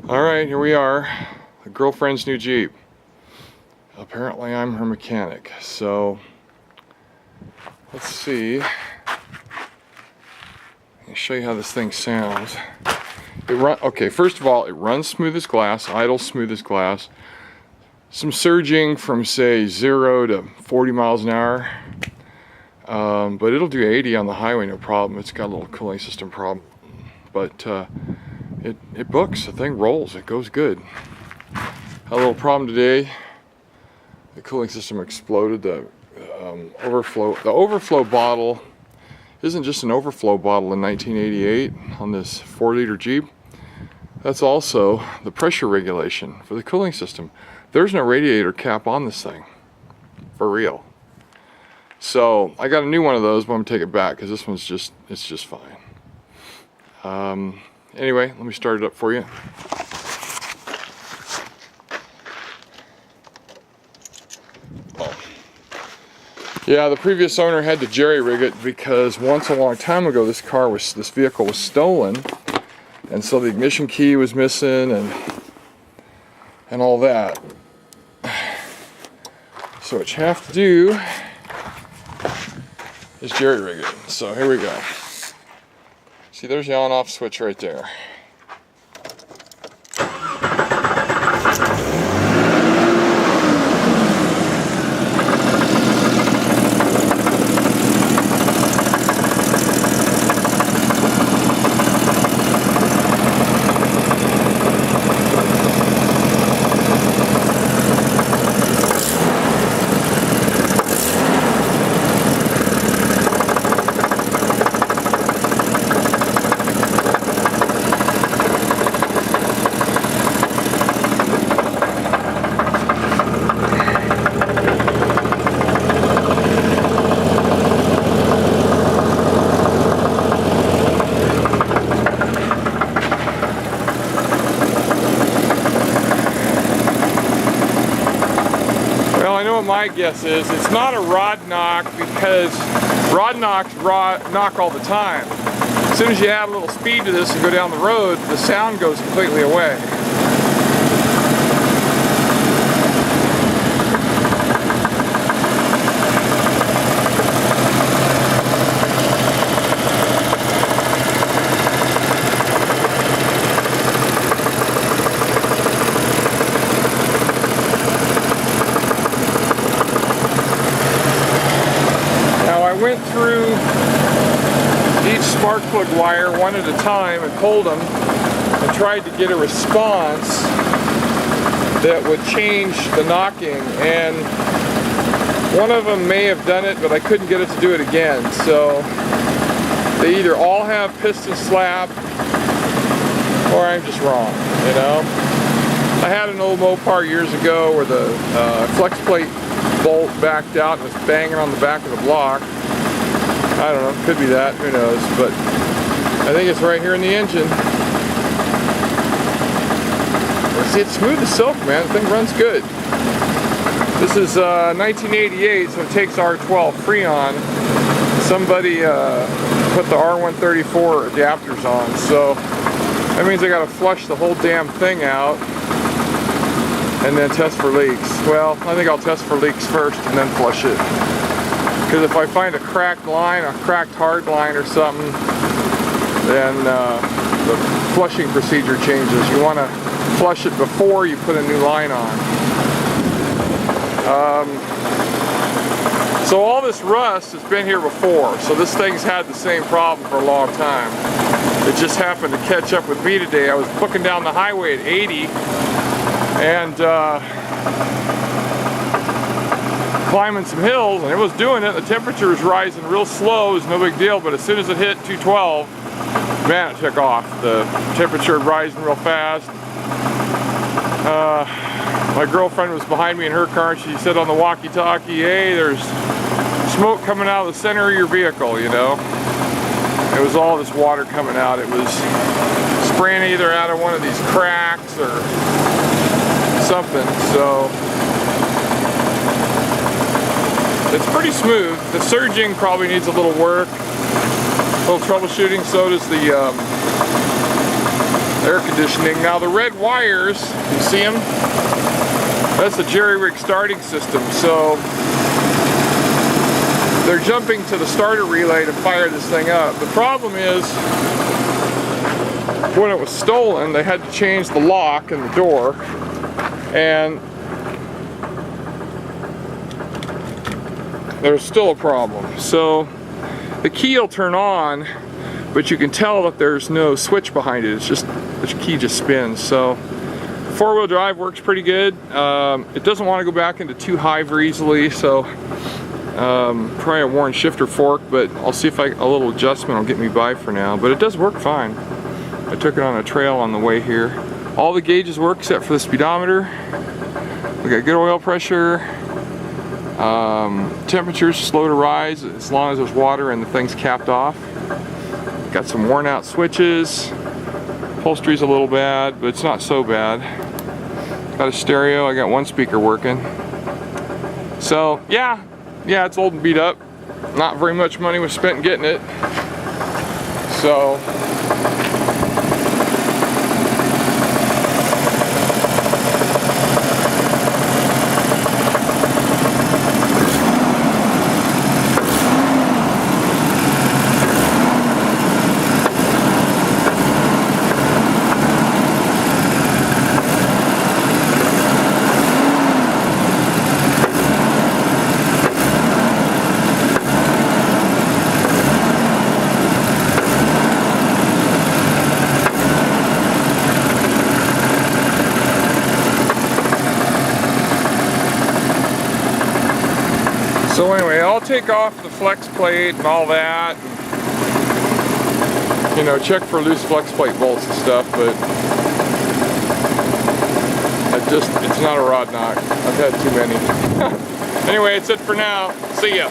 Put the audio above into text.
Alright, here we are. A girlfriend's new Jeep. Apparently I'm her mechanic. So, let's see. I'll show you how this thing sounds. Okay, first of all, it runs smooth as glass, idles smooth as glass. Some surging from, say, 0 to 40 miles an hour. But it'll do 80 on the highway, no problem. It's got a little cooling system problem. But it books, the thing rolls, it goes good. Had a little problem today. The cooling system exploded. The overflow bottle isn't just an overflow bottle in 1988 on this 4-liter Jeep. That's also the pressure regulation for the cooling system. There's no radiator cap on this thing, for real. So I got a new one of those, but I'm gonna take it back because this one's just fine. Anyway, let me start it up for you. Yeah, the previous owner had to jerry-rig it because once a long time ago this vehicle was stolen, and so the ignition key was missing and all that. So what you have to do is jerry-rig it. So here we go. See, there's the on-off switch right there. My guess is it's not a rod knock because rod knocks knock all the time. As soon as you add a little speed to this and go down the road, the sound goes completely away. I went through each spark plug wire one at a time and pulled them and tried to get a response that would change the knocking, and one of them may have done it, but I couldn't get it to do it again. So they either all have piston slap or I'm just wrong, you know. I had an old Mopar years ago where the flex plate bolt backed out and was banging on the back of the block. I don't know, could be that, who knows, but I think it's right here in the engine. See, it's smooth as silk, man. The thing runs good. This is 1988, so it takes R12 Freon. Somebody put the R134 adapters on, so that means I gotta flush the whole damn thing out and then test for leaks. Well, I think I'll test for leaks first and then flush it. Because if I find a cracked line, a cracked hard line or something, then the flushing procedure changes. You want to flush it before you put a new line on. So all this rust has been here before, so this thing's had the same problem for a long time. It just happened to catch up with me today. I was booking down the highway at 80 and climbing some hills, and it was doing it. The temperature was rising real slow. It was no big deal, but as soon as it hit 212, man, it took off. The temperature was rising real fast. My girlfriend was behind me in her car, and she said on the walkie-talkie, "Hey, there's smoke coming out of the center of your vehicle," you know. It was all this water coming out. It was spraying either out of one of these cracks or something, so it's pretty smooth. The surging probably needs a little work, a little troubleshooting. So does the air conditioning. Now the red wires, you see them? That's the jerry-rig starting system. So they're jumping to the starter relay to fire this thing up. The problem is, when it was stolen, they had to change the lock in the door, and there's still a problem. So the key will turn on, but you can tell that there's no switch behind it. It's just, the key just spins. So four-wheel drive works pretty good. It doesn't want to go back into too high very easily, so probably a worn shifter fork, but I'll see if a little adjustment will get me by for now. But it does work fine. I took it on a trail on the way here. All the gauges work except for the speedometer. We got good oil pressure. Temperature's slow to rise as long as there's water and the thing's capped off. Got some worn out switches. Upholstery's a little bad, but it's not so bad. Got a stereo. I got one speaker working. So yeah, it's old and beat up. Not very much money was spent getting it. So So anyway, I'll take off the flex plate and all that, and, you know, check for loose flex plate bolts and stuff, but it's not a rod knock. I've had too many. Anyway, it's it for now. See ya.